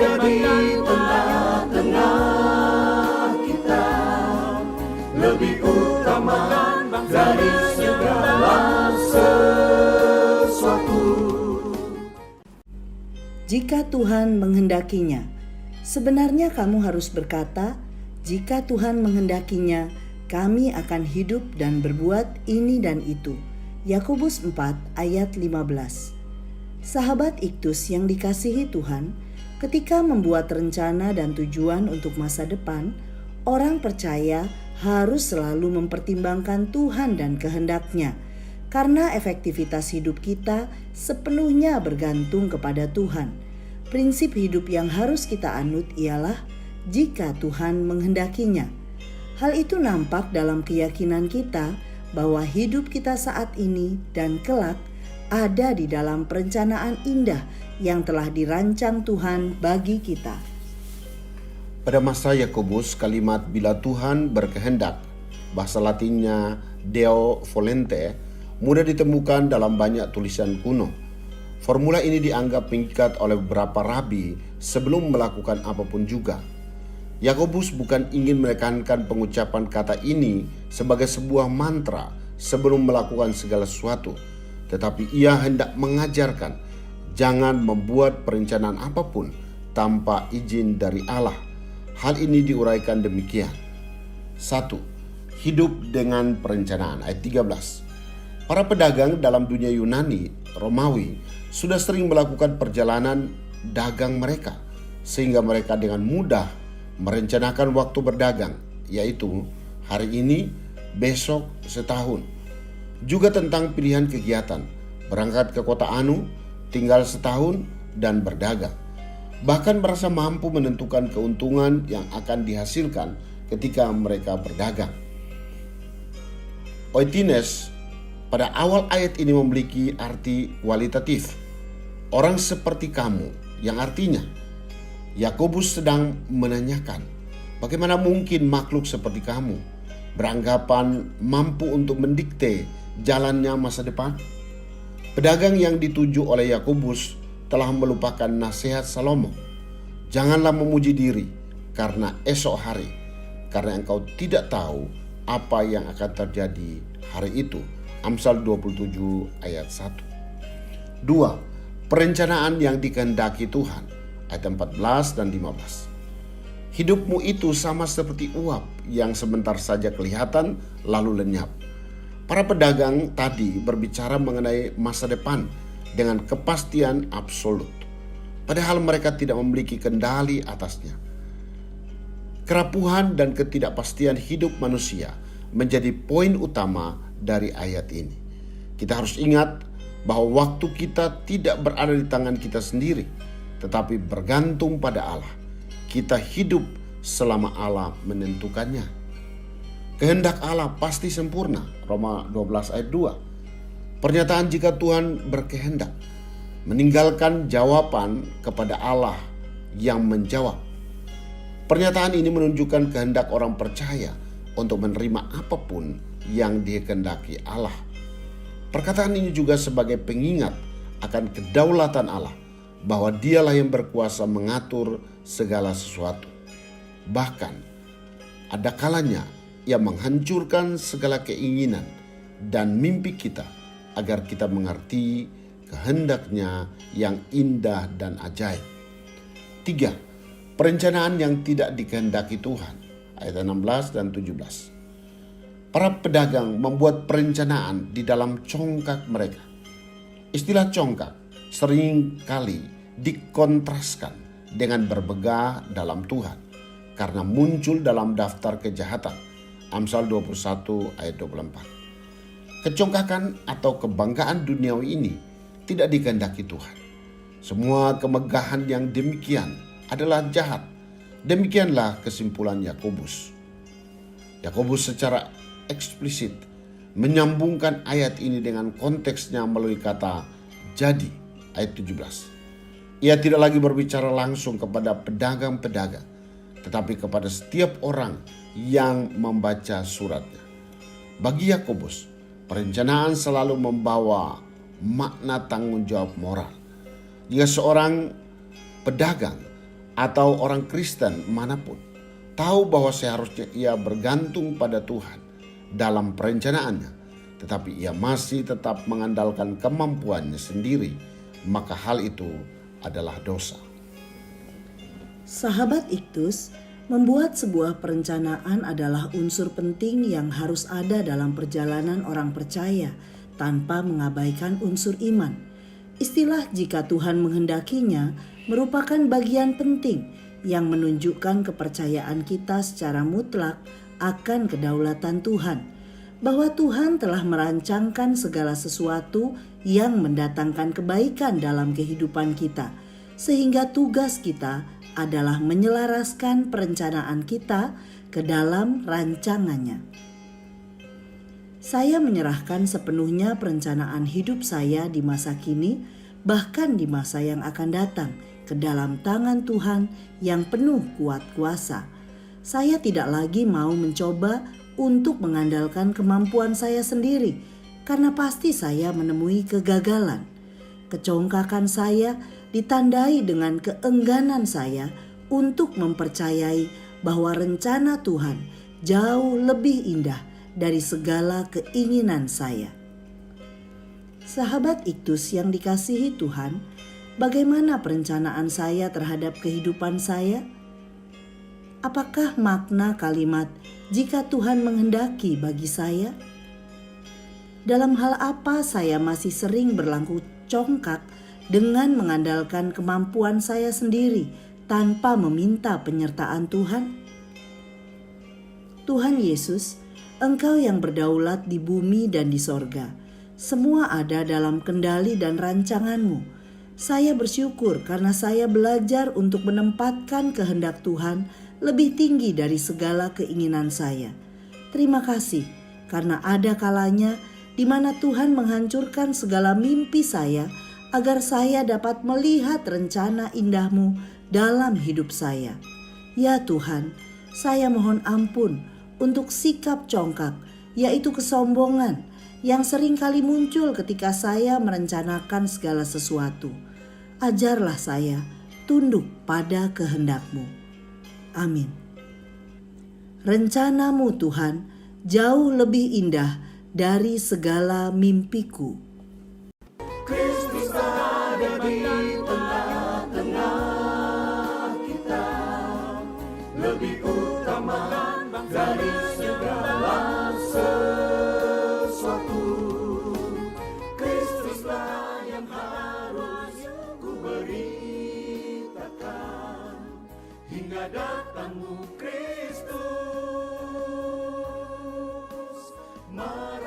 ada di tengah-tengah kita, lebih utama dari segala sesuatu. Jika Tuhan menghendakinya, sebenarnya kamu harus berkata, jika Tuhan menghendakinya, kami akan hidup dan berbuat ini dan itu. Yakobus 4 ayat 15. Sahabat Iktus yang dikasihi Tuhan, ketika membuat rencana dan tujuan untuk masa depan, orang percaya harus selalu mempertimbangkan Tuhan dan kehendak-Nya, karena efektivitas hidup kita sepenuhnya bergantung kepada Tuhan. Prinsip hidup yang harus kita anut ialah jika Tuhan menghendakinya. Hal itu nampak dalam keyakinan kita bahwa hidup kita saat ini dan kelak ada di dalam perencanaan indah yang telah dirancang Tuhan bagi kita. Pada masa Yakobus, kalimat bila Tuhan berkehendak, bahasa Latinnya Deo volente, mudah ditemukan dalam banyak tulisan kuno. Formula ini dianggap mengikat oleh beberapa rabi sebelum melakukan apapun juga. Yakobus bukan ingin menekankan pengucapan kata ini sebagai sebuah mantra sebelum melakukan segala sesuatu, tetapi ia hendak mengajarkan jangan membuat perencanaan apapun tanpa izin dari Allah. Hal ini diuraikan demikian. 1. Hidup dengan perencanaan. Ayat 13. Para pedagang dalam dunia Yunani, Romawi sudah sering melakukan perjalanan dagang mereka, sehingga mereka dengan mudah merencanakan waktu berdagang, yaitu hari ini, besok, setahun. Juga tentang pilihan kegiatan, berangkat ke kota Anu, tinggal setahun, dan berdagang. Bahkan merasa mampu menentukan keuntungan yang akan dihasilkan ketika mereka berdagang. Oitines pada awal ayat ini memiliki arti kualitatif. Orang seperti kamu, yang artinya Yakobus sedang menanyakan, bagaimana mungkin makhluk seperti kamu beranggapan mampu untuk mendikte jalannya masa depan? Pedagang yang dituju oleh Yakobus telah melupakan nasihat Salomo. Janganlah memuji diri karena esok hari, karena engkau tidak tahu apa yang akan terjadi hari itu. Amsal 27 ayat 1. 2. Perencanaan yang dikehendaki Tuhan. Ayat 14 dan 15. Hidupmu itu sama seperti uap yang sebentar saja kelihatan lalu lenyap. Para pedagang tadi berbicara mengenai masa depan dengan kepastian absolut, padahal mereka tidak memiliki kendali atasnya. Kerapuhan dan ketidakpastian hidup manusia menjadi poin utama dari ayat ini. Kita harus ingat bahwa waktu kita tidak berada di tangan kita sendiri, tetapi bergantung pada Allah. Kita hidup selama Allah menentukannya. Kehendak Allah pasti sempurna. Roma 12 ayat 2. Pernyataan jika Tuhan berkehendak meninggalkan jawaban kepada Allah yang menjawab. Pernyataan ini menunjukkan kehendak orang percaya untuk menerima apapun yang dikehendaki Allah. Perkataan ini juga sebagai pengingat akan kedaulatan Allah, bahwa Dialah yang berkuasa mengatur segala sesuatu. Bahkan ada kalanya Ia menghancurkan segala keinginan dan mimpi kita agar kita mengerti kehendak-Nya yang indah dan ajaib. 3. Perencanaan yang tidak dikehendaki Tuhan. Ayat 16 dan 17. Para pedagang membuat perencanaan di dalam congkak mereka. Istilah congkak sering kali dikontraskan dengan berbegah dalam Tuhan karena muncul dalam daftar kejahatan. Amsal 21 ayat 24. Kecongkakan atau kebanggaan duniawi ini tidak dikehendaki Tuhan. Semua kemegahan yang demikian adalah jahat. Demikianlah kesimpulan Yakobus. Yakobus secara eksplisit menyambungkan ayat ini dengan konteksnya melalui kata jadi, ayat 17. Ia tidak lagi berbicara langsung kepada pedagang-pedagang, tetapi kepada setiap orang yang membaca suratnya. Bagi Yakobus, perencanaan selalu membawa makna tanggung jawab moral. Jika seorang pedagang atau orang Kristen manapun tahu bahwa seharusnya ia bergantung pada Tuhan dalam perencanaannya, tetapi ia masih tetap mengandalkan kemampuannya sendiri, maka hal itu adalah dosa. Sahabat Iktus, membuat sebuah perencanaan adalah unsur penting yang harus ada dalam perjalanan orang percaya tanpa mengabaikan unsur iman. Istilah "jika Tuhan menghendakinya" merupakan bagian penting yang menunjukkan kepercayaan kita secara mutlak akan kedaulatan Tuhan, bahwa Tuhan telah merancangkan segala sesuatu yang mendatangkan kebaikan dalam kehidupan kita, sehingga tugas kita adalah menyelaraskan perencanaan kita ke dalam rancangannya. Saya menyerahkan sepenuhnya perencanaan hidup saya di masa kini, bahkan di masa yang akan datang, ke dalam tangan Tuhan yang penuh kuat kuasa. Saya tidak lagi mau mencoba untuk mengandalkan kemampuan saya sendiri, karena pasti saya menemui kegagalan. Kecongkakan saya ditandai dengan keengganan saya untuk mempercayai bahwa rencana Tuhan jauh lebih indah dari segala keinginan saya. Sahabat Iktus yang dikasihi Tuhan, bagaimana perencanaan saya terhadap kehidupan saya? Apakah makna kalimat "jika Tuhan menghendaki" bagi saya? Dalam hal apa saya masih sering berlaku congkak dengan mengandalkan kemampuan saya sendiri tanpa meminta penyertaan Tuhan? Tuhan Yesus, Engkau yang berdaulat di bumi dan di sorga, semua ada dalam kendali dan rancangan-Mu. Saya bersyukur karena saya belajar untuk menempatkan kehendak Tuhan lebih tinggi dari segala keinginan saya. Terima kasih karena ada kalanya di mana Tuhan menghancurkan segala mimpi saya agar saya dapat melihat rencana indah-Mu dalam hidup saya. Ya Tuhan, saya mohon ampun untuk sikap congkak, yaitu kesombongan, yang sering kali muncul ketika saya merencanakan segala sesuatu. Ajarlah saya tunduk pada kehendak-Mu. Amin. Rencana-Mu Tuhan jauh lebih indah dari segala mimpiku. Kristus ada di tengah-tengah kita, lebih utama dari segala sesuatu. Kristuslah yang harus ku beritakan hingga datangmu Kristus. Mari